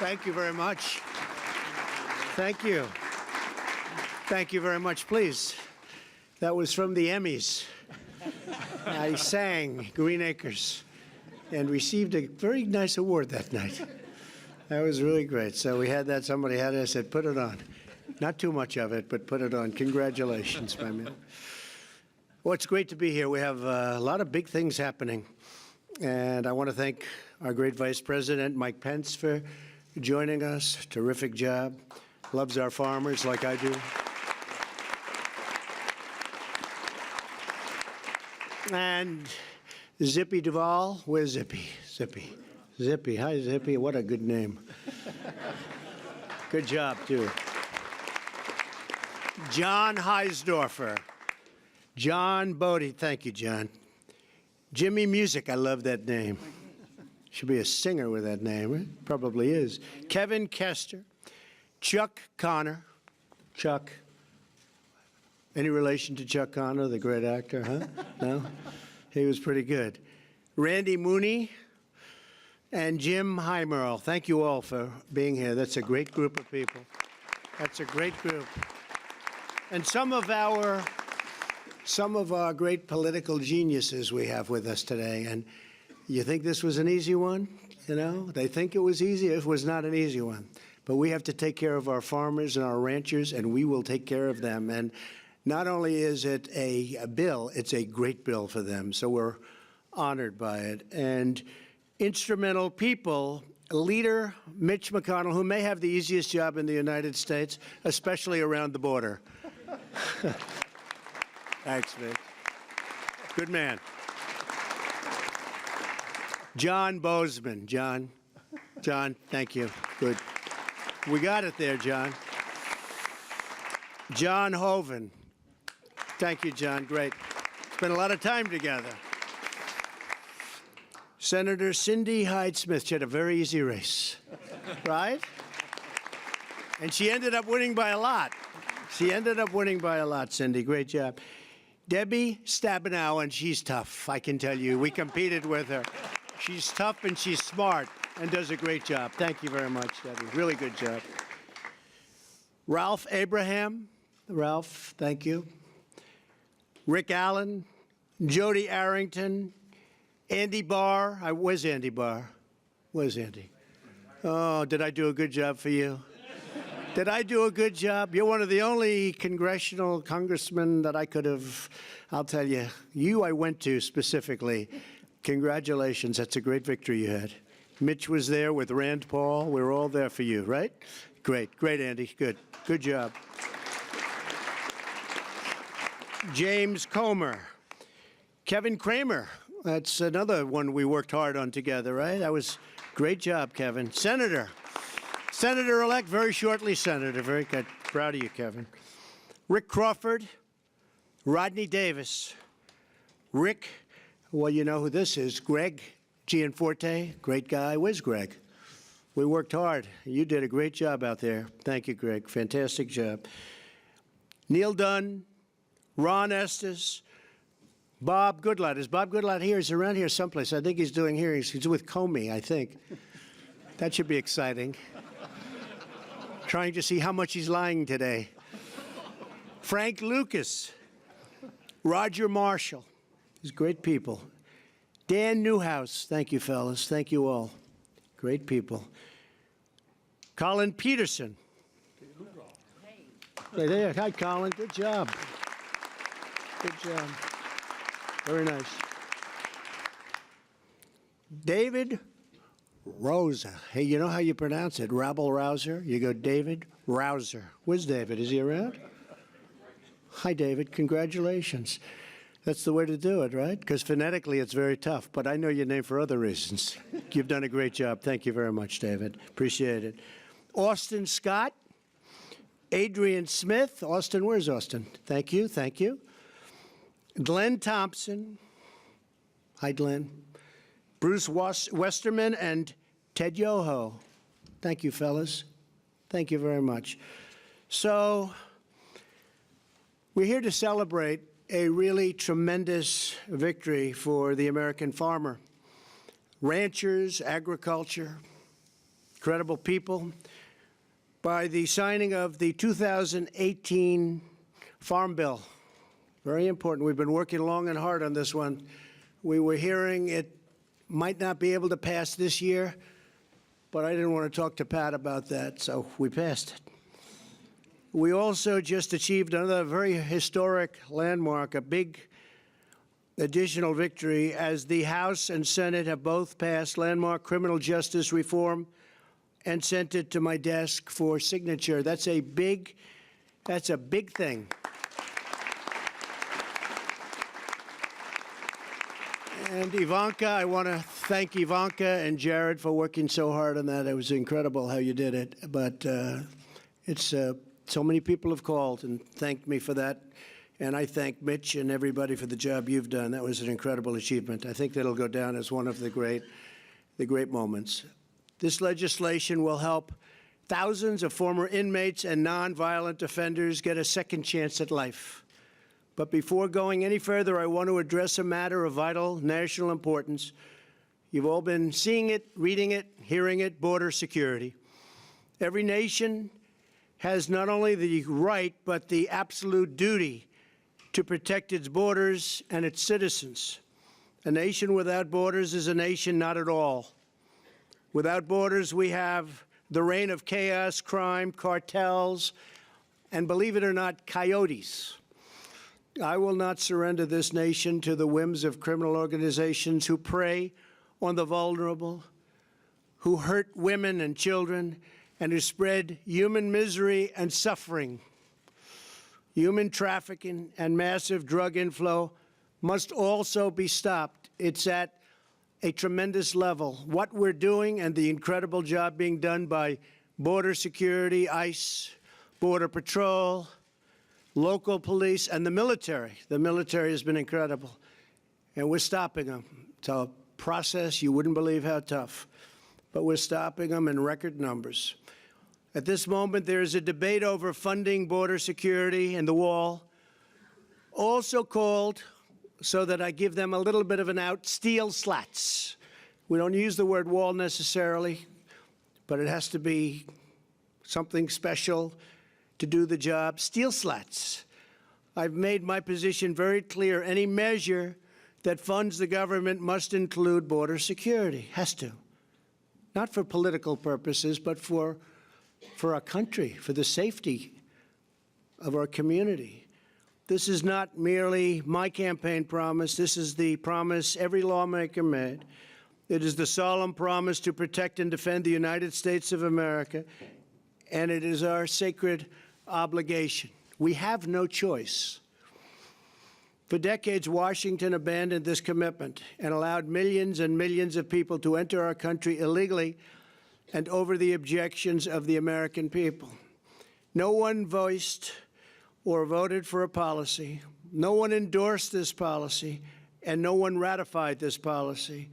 Thank you very much. Thank you. Thank you very much. Please. That was from the Emmys. I sang Green Acres and received a very nice award that night. That was really great. So we had that. Somebody had it. I said, put it on. Not too much of it, but put it on. Congratulations, my man. Well, it's great to be here. We have a lot of big things happening. And I want to thank our great Vice President, Mike Pence, for joining us. Terrific job. Loves our farmers like I do. And Zippy Duvall. Where's Zippy? Zippy. Zippy. Hi, Zippy. What a good name. Good job, too. John Heisdorfer. John Bodie. Thank you, John. Jimmy Music. I love that name. Should be a singer with that name. Right? Probably is. Kevin Kester. Chuck Connor. Chuck. Any relation to Chuck Connor, the great actor, huh? No? He was pretty good. Randy Mooney and Jim Heimerl. Thank you all for being here. That's a great group of people. That's a great group. And some of our great political geniuses we have with us today. And you think this was an easy one? You know, they think it was easy. It was not an easy one. But we have to take care of our farmers and our ranchers, and we will take care of them. And not only is it a bill, it's a great bill for them. So we're honored by it. And instrumental people, Leader Mitch McConnell, who may have the easiest job in the United States, especially around the border. Thanks, Mitch. Good man. John Bozeman. John, thank you. Good. We got it there, John. John Hoeven. Thank you, John. Great. Spent a lot of time together. Senator Cindy Hyde-Smith. She had a very easy race, right? And she ended up winning by a lot. Cindy. Great job. Debbie Stabenow, and she's tough, I can tell you. We competed with her. She's tough and she's smart and does a great job. Thank you very much, Debbie. Really good job. Ralph Abraham. Ralph, thank you. Rick Allen, Jody Arrington, Andy Barr. Where's Andy Barr? Where's Andy? Oh, did I do a good job for you? Did I do a good job? You're one of the only congressional congressmen that I could have, I'll tell you, I went to specifically. Congratulations. That's a great victory you had. Mitch was there with Rand Paul. We were all there for you, right? Great. Great, Andy. Good. Good job. James Comer. Kevin Kramer. That's another one we worked hard on together, right? That was great job, Kevin. Senator-elect, very shortly Senator. Very good. Proud of you, Kevin. Rick Crawford. Rodney Davis. Rick, well, you know who this is. Greg Gianforte, great guy. Where's Greg? We worked hard. You did a great job out there. Thank you, Greg. Fantastic job. Neil Dunn. Ron Estes, Bob Goodlatte. Is Bob Goodlatte here? He's around here someplace. I think he's doing hearings. He's with Comey, I think. That should be exciting. Trying to see how much he's lying today. Frank Lucas, Roger Marshall. These great people. Dan Newhouse. Thank you, fellas. Thank you all. Great people. Colin Peterson. Right there. Hi, Colin. Good job. Good job. Very nice. David Rosa. Hey, you know how you pronounce it? Rabble-rouser? You go David Rouser. Where's David? Is he around? Hi, David. Congratulations. That's the way to do it, right? Because phonetically it's very tough, but I know your name for other reasons. You've done a great job. Thank you very much, David. Appreciate it. Austin Scott. Adrian Smith. Austin, where's Austin? Thank you. Thank you. Glenn Thompson. Hi, Glenn. Bruce Westerman and Ted Yoho. Thank you, fellas. Thank you very much. So we're here to celebrate a really tremendous victory for the American farmer. Ranchers, agriculture, incredible people, by the signing of the 2018 Farm Bill. Very important. We've been working long and hard on this one. We were hearing it might not be able to pass this year, but I didn't want to talk to Pat about that, so we passed it. We also just achieved another very historic landmark, a big additional victory, as the House and Senate have both passed landmark criminal justice reform and sent it to my desk for signature. That's a big thing. And Ivanka, I want to thank Ivanka and Jared for working so hard on that. It was incredible how you did it. But so many people have called and thanked me for that. And I thank Mitch and everybody for the job you've done. That was an incredible achievement. I think that'll go down as one of the great moments. This legislation will help thousands of former inmates and nonviolent offenders get a second chance at life. But before going any further, I want to address a matter of vital national importance. You've all been seeing it, reading it, hearing it: border security. Every nation has not only the right, but the absolute duty to protect its borders and its citizens. A nation without borders is a nation not at all. Without borders, we have the reign of chaos, crime, cartels, and, believe it or not, coyotes. I will not surrender this nation to the whims of criminal organizations who prey on the vulnerable, who hurt women and children, and who spread human misery and suffering. Human trafficking and massive drug inflow must also be stopped. It's at a tremendous level. What we're doing and the incredible job being done by border security, ICE, Border Patrol, local police, and the military. The military has been incredible. And we're stopping them. It's a process you wouldn't believe how tough. But we're stopping them in record numbers. At this moment, there is a debate over funding border security and the wall, also called, so that I give them a little bit of an out, steel slats. We don't use the word wall necessarily, but it has to be something special to do the job. Steel slats. I've made my position very clear. Any measure that funds the government must include border security. Has to. Not for political purposes, but for our country, for the safety of our community. This is not merely my campaign promise. This is the promise every lawmaker made. It is the solemn promise to protect and defend the United States of America, and it is our sacred obligation. We have no choice. For decades, Washington abandoned this commitment and allowed millions and millions of people to enter our country illegally and over the objections of the American people. No one voiced or voted for a policy. No one endorsed this policy, and no one ratified this policy.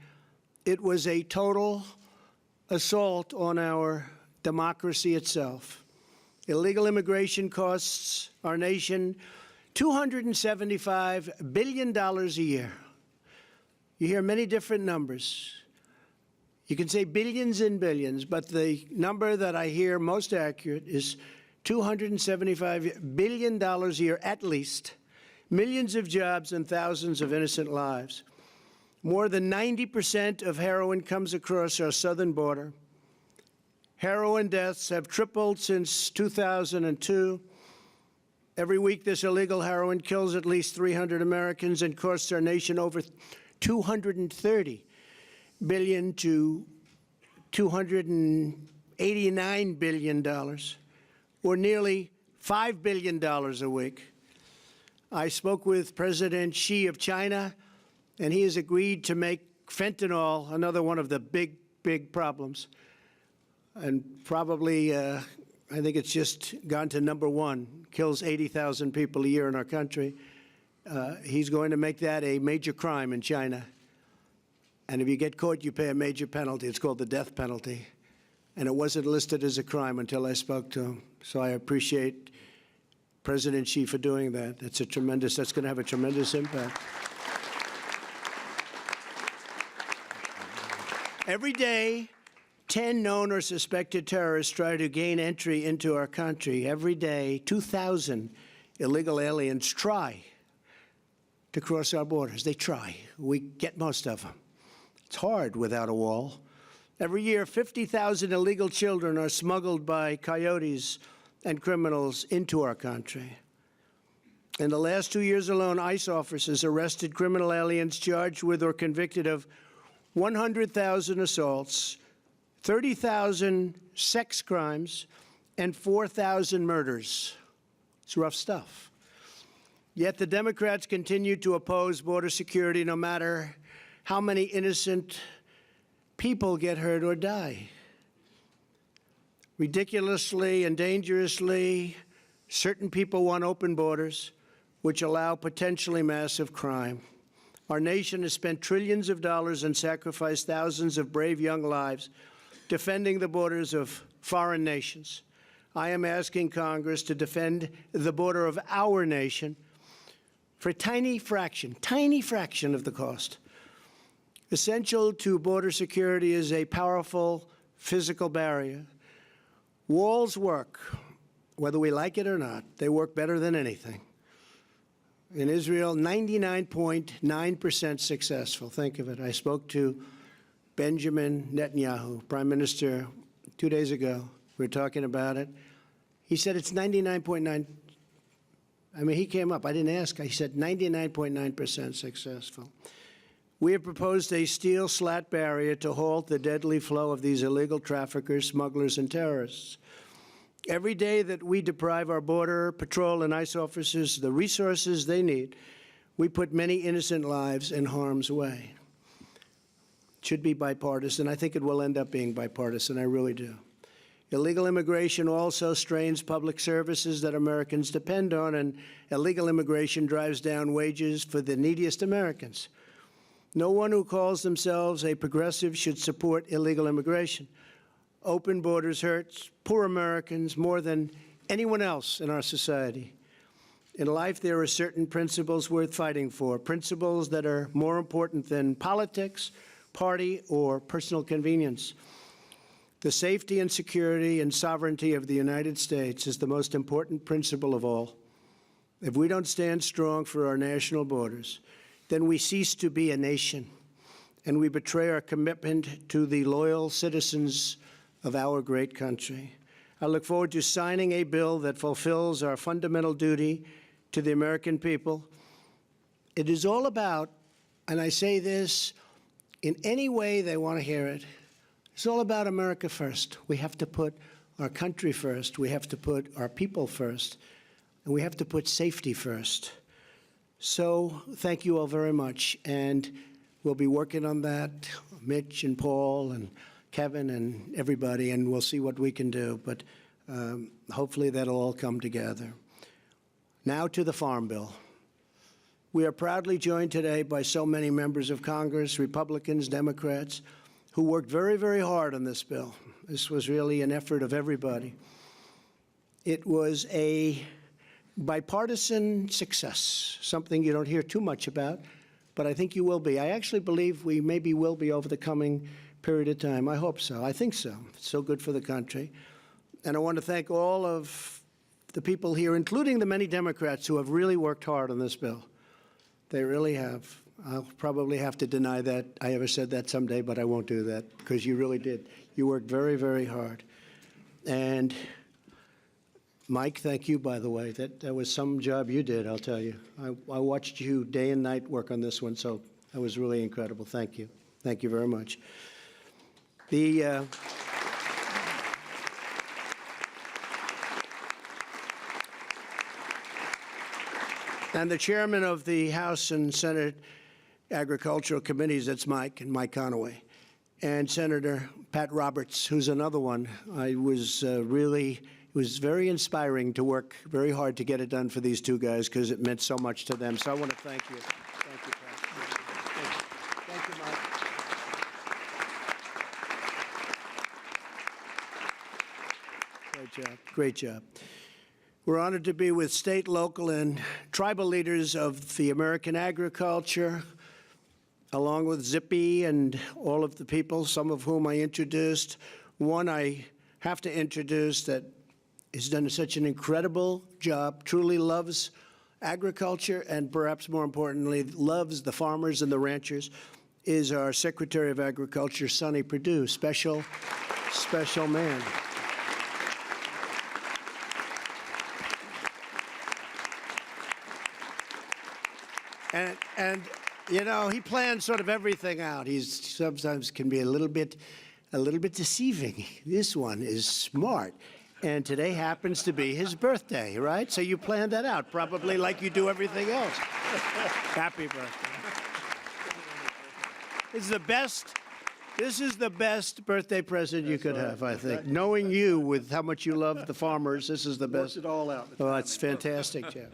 It was a total assault on our democracy itself. Illegal immigration costs our nation $275 billion a year. You hear many different numbers. You can say billions and billions, but the number that I hear most accurate is $275 billion a year at least, millions of jobs and thousands of innocent lives. More than 90% of heroin comes across our southern border. Heroin deaths have tripled since 2002. Every week, this illegal heroin kills at least 300 Americans and costs our nation over $230 billion to $289 billion, or nearly $5 billion a week. I spoke with President Xi of China, and he has agreed to make fentanyl another one of the big, big problems. And probably, I think it's just gone to number one, kills 80,000 people a year in our country. He's going to make that a major crime in China. And if you get caught, you pay a major penalty. It's called the death penalty. And it wasn't listed as a crime until I spoke to him. So I appreciate President Xi for doing that. That's going to have a tremendous impact. Every day, 10 known or suspected terrorists try to gain entry into our country. Every day, 2,000 illegal aliens try to cross our borders. They try. We get most of them. It's hard without a wall. Every year, 50,000 illegal children are smuggled by coyotes and criminals into our country. In the last 2 years alone, ICE officers arrested criminal aliens charged with or convicted of 100,000 assaults, 30,000 sex crimes, and 4,000 murders. It's rough stuff. Yet the Democrats continue to oppose border security no matter how many innocent people get hurt or die. Ridiculously and dangerously, certain people want open borders, which allow potentially massive crime. Our nation has spent trillions of dollars and sacrificed thousands of brave young lives defending the borders of foreign nations. I am asking Congress to defend the border of our nation for a tiny fraction of the cost. Essential to border security is a powerful physical barrier. Walls work, whether we like it or not. They work better than anything. In Israel, 99.9% successful. Think of it. I spoke to Benjamin Netanyahu, Prime Minister, 2 days ago. We were talking about it. He said it's 99.9. I mean, he came up. I didn't ask. He said 99.9% successful. We have proposed a steel slat barrier to halt the deadly flow of these illegal traffickers, smugglers, and terrorists. Every day that we deprive our Border Patrol and ICE officers the resources they need, we put many innocent lives in harm's way. It should be bipartisan. I think it will end up being bipartisan. I really do. Illegal immigration also strains public services that Americans depend on, and illegal immigration drives down wages for the neediest Americans. No one who calls themselves a progressive should support illegal immigration. Open borders hurts poor Americans more than anyone else in our society. In life, there are certain principles worth fighting for, principles that are more important than politics, party, or personal convenience. The safety and security and sovereignty of the United States is the most important principle of all. If we don't stand strong for our national borders, then we cease to be a nation, and we betray our commitment to the loyal citizens of our great country. I look forward to signing a bill that fulfills our fundamental duty to the American people. It is all about, and I say this in any way they want to hear it, it's all about America first. We have to put our country first. We have to put our people first. And we have to put safety first. So thank you all very much. And we'll be working on that, Mitch and Paul and Kevin and everybody, and we'll see what we can do. But hopefully that'll all come together. Now to the Farm Bill. We are proudly joined today by so many members of Congress, Republicans, Democrats, who worked very, very hard on this bill. This was really an effort of everybody. It was a bipartisan success, something you don't hear too much about, but I think you will be. I actually believe we maybe will be over the coming period of time. I hope so. I think so. It's so good for the country. And I want to thank all of the people here, including the many Democrats who have really worked hard on this bill. They really have. I'll probably have to deny that I ever said that someday, but I won't do that because you really did. You worked very, very hard. And Mike, thank you, by the way. That was some job you did, I'll tell you. I watched you day and night work on this one, so that was really incredible. Thank you. Thank you very much. And the chairman of the House and Senate Agricultural Committees, that's Mike, and Mike Conaway, and Senator Pat Roberts, who's another one. It was very inspiring to work very hard to get it done for these two guys because it meant so much to them. So I want to thank you. Thank you, Pat. Thank you, Mike. Great job. Great job. We're honored to be with state, local, and tribal leaders of the American agriculture, along with Zippy and all of the people, some of whom I introduced, One I have to introduce that has done such an incredible job, truly loves agriculture, and perhaps more importantly, loves the farmers and the ranchers, is our Secretary of Agriculture, Sonny Perdue, special man. And you know, he plans sort of everything out. He's sometimes can be a little bit deceiving. This one is smart. And today happens to be his birthday, right? So you planned that out, probably like you do everything else. Happy birthday. This is the best birthday present you could have, I think. Knowing you with how much you love the farmers, this is the best. Works it all out. Oh, it's fantastic, Jeff.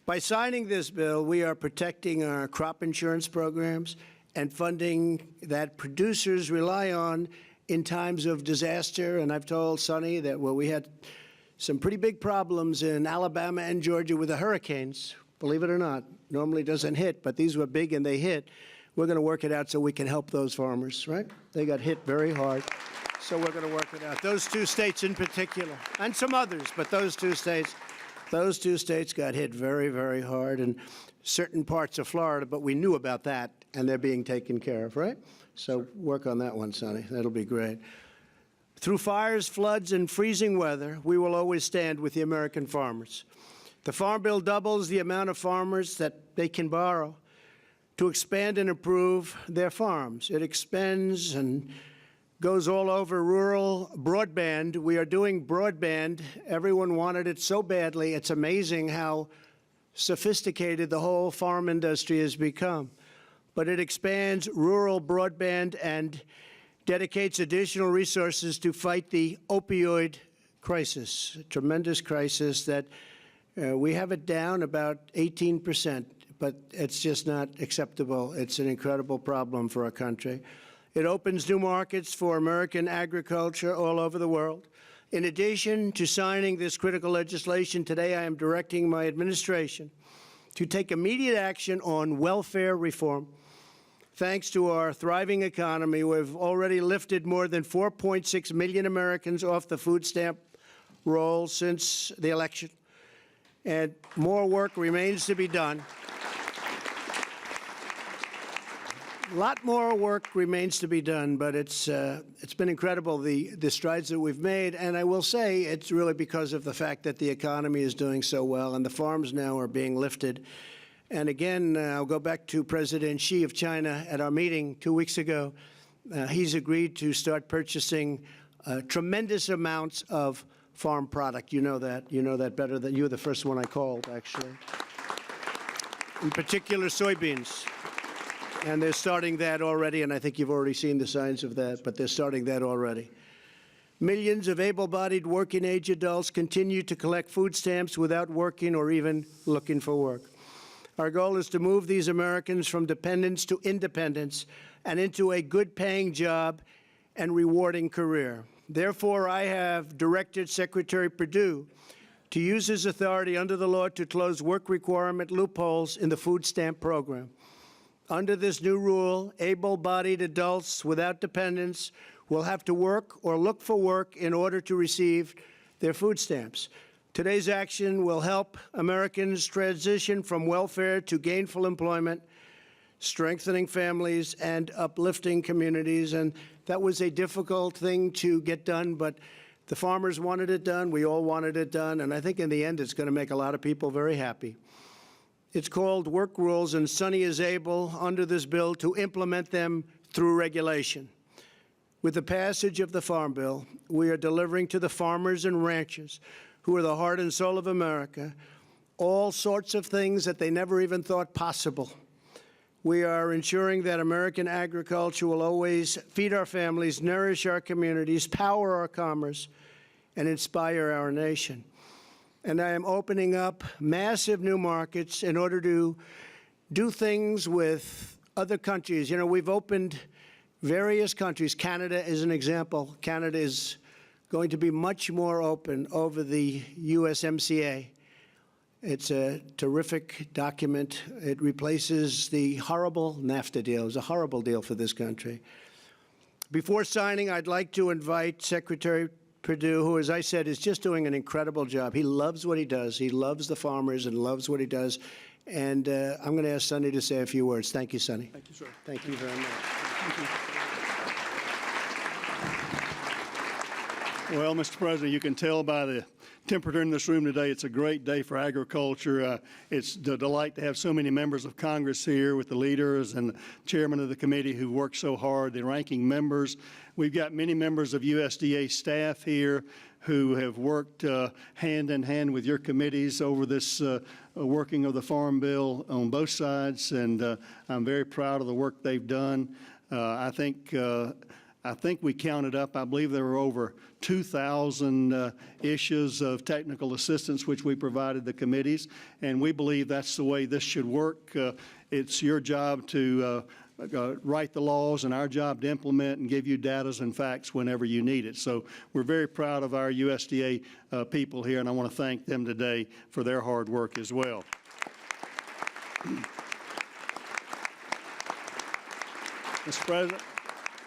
By signing this bill, we are protecting our crop insurance programs and funding that producers rely on in times of disaster. And I've told Sonny that, well, we had some pretty big problems in Alabama and Georgia with the hurricanes, believe it or not. Normally doesn't hit, but these were big and they hit. We're going to work it out so we can help those farmers, right? They got hit very hard, so we're going to work it out. Those two states in particular, and some others, but those two states got hit very, very hard, and certain parts of Florida, but we knew about that, and they're being taken care of, right? So work on that one, Sonny. That'll be great. Through fires, floods, and freezing weather, we will always stand with the American farmers. The Farm Bill doubles the amount of farmers that they can borrow to expand and improve their farms. It expands and goes all over rural broadband. We are doing broadband. Everyone wanted it so badly. It's amazing how sophisticated the whole farm industry has become. But it expands rural broadband and dedicates additional resources to fight the opioid crisis, a tremendous crisis that we have it down about 18%, but it's just not acceptable. It's an incredible problem for our country. It opens new markets for American agriculture all over the world. In addition to signing this critical legislation today, I am directing my administration to take immediate action on welfare reform. Thanks to our thriving economy, we've already lifted more than 4.6 million Americans off the food stamp roll since the election, and more work remains to be done. A lot more work remains to be done, but it's been incredible, the strides that we've made. And I will say it's really because of the fact that the economy is doing so well and the farms now are being lifted. And again, I'll go back to President Xi of China at our meeting 2 weeks ago. He's agreed to start purchasing tremendous amounts of farm product. You know that. You know that better than you were the first one I called, actually. In particular, soybeans. And they're starting that already, and I think you've already seen the signs of that, but they're starting that already. Millions of able-bodied working-age adults continue to collect food stamps without working or even looking for work. Our goal is to move these Americans from dependence to independence and into a good-paying job and rewarding career. Therefore, I have directed Secretary Perdue to use his authority under the law to close work requirement loopholes in the food stamp program. Under this new rule, able-bodied adults without dependents will have to work or look for work in order to receive their food stamps. Today's action will help Americans transition from welfare to gainful employment, strengthening families and uplifting communities. And that was a difficult thing to get done, but the farmers wanted it done. We all wanted it done. And I think in the end, it's going to make a lot of people very happy. It's called work rules, and Sonny is able, under this bill, to implement them through regulation. With the passage of the Farm Bill, we are delivering to the farmers and ranchers, who are the heart and soul of America, all sorts of things that they never even thought possible. We are ensuring that American agriculture will always feed our families, nourish our communities, power our commerce, and inspire our nation. And I am opening up massive new markets in order to do things with other countries. You know, we've opened various countries. Canada is an example. Canada is going to be much more open over the USMCA. It's a terrific document. It replaces the horrible NAFTA deal. It was a horrible deal for this country. Before signing, I'd like to invite Secretary Perdue, who, as I said, is just doing an incredible job. He loves what he does. He loves the farmers and loves what he does. And I'm going to ask Sonny to say a few words. Thank you, Sonny. Thank you, sir. Thank you very much. Thank you. Well, Mr. President, you can tell by the temperature in this room today, it's a great day for agriculture. It's a delight to have so many members of Congress here with the leaders and the chairman of the committee who worked so hard, the ranking members. We've got many members of USDA staff here who have worked hand in hand with your committees over this working of the Farm Bill on both sides, and I'm very proud of the work they've done. I think we counted up, I believe there were over 2,000 issues of technical assistance which we provided the committees, and we believe that's the way this should work. It's your job to write the laws and our job to implement and give you data and facts whenever you need it. So we're very proud of our USDA people here, and I want to thank them today for their hard work as well. Mr. President,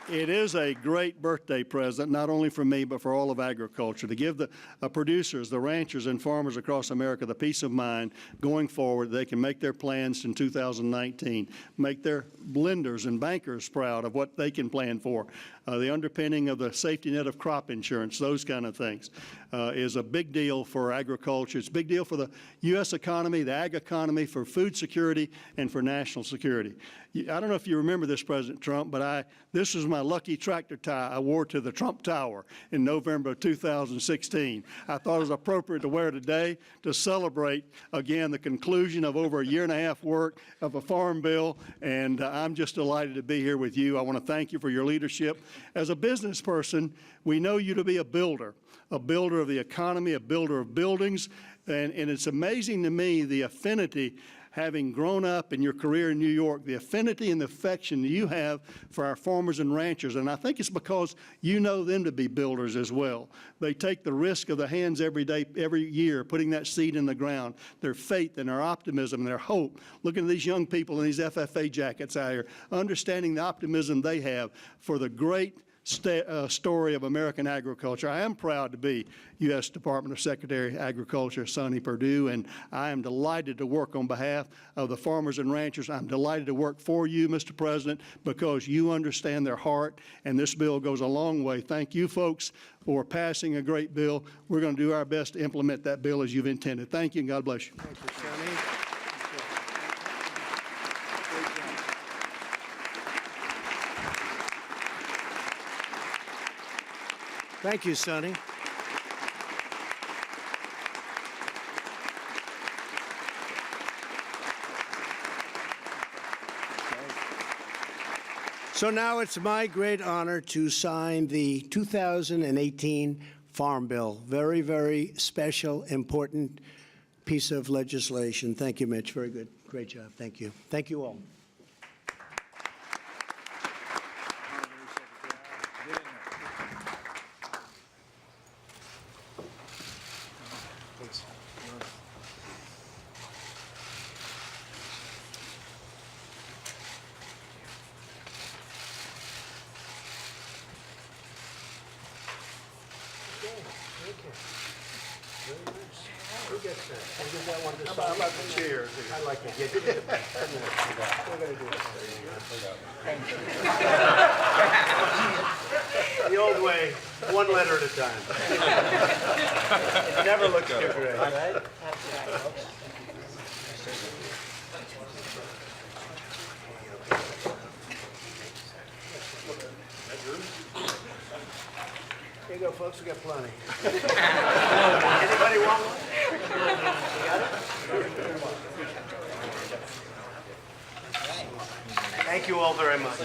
it is a great birthday present, not only for me, but for all of agriculture, to give the producers, the ranchers, and farmers across America the peace of mind going forward. They can make their plans in 2019, make their lenders and bankers proud of what they can plan for. The underpinning of the safety net of crop insurance, those kind of things, is a big deal for agriculture. It's a big deal for the U.S. economy, the ag economy, for food security, and for national security. I don't know if you remember this, President Trump, but this was my lucky tractor tie I wore to the Trump Tower in November of 2016. I thought it was appropriate to wear today to celebrate, again, the conclusion of over a year-and-a-half work of a farm bill, and I'm just delighted to be here with you. I want to thank you for your leadership. As a business person, we know you to be a builder of the economy, a builder of buildings, and it's amazing to me the affinity, having grown up in your career in New York, the affinity and the affection you have for our farmers and ranchers. And I think it's because you know them to be builders as well. They take the risk of the hands every day, every year, putting that seed in the ground, their faith and their optimism and their hope. Looking at these young people in these FFA jackets out here, understanding the optimism they have for the great story of American agriculture. I am proud to be U.S. Department of Secretary Agriculture Sonny Perdue, and I am delighted to work on behalf of the farmers and ranchers. I'm delighted to work for you, Mr. President, because you understand their heart, and this bill goes a long way. Thank you, folks, for passing a great bill. We're going to do our best to implement that bill as you've intended. Thank you, and God bless you. Thank you, Sonny. Thank you, Sonny. So now it's my great honor to sign the 2018 Farm Bill. Very, very special, important piece of legislation. Thank you, Mitch. Very good. Great job. Thank you. Thank you all. Who gets that? Who gets that one? How about the chairs? I'd like to get it. We're going to do it. The old way, one letter at a time. It never looks too great. Right? That's right, folks. Here you go, folks. We got plenty. Anybody want one? You got it? Thank you all very much.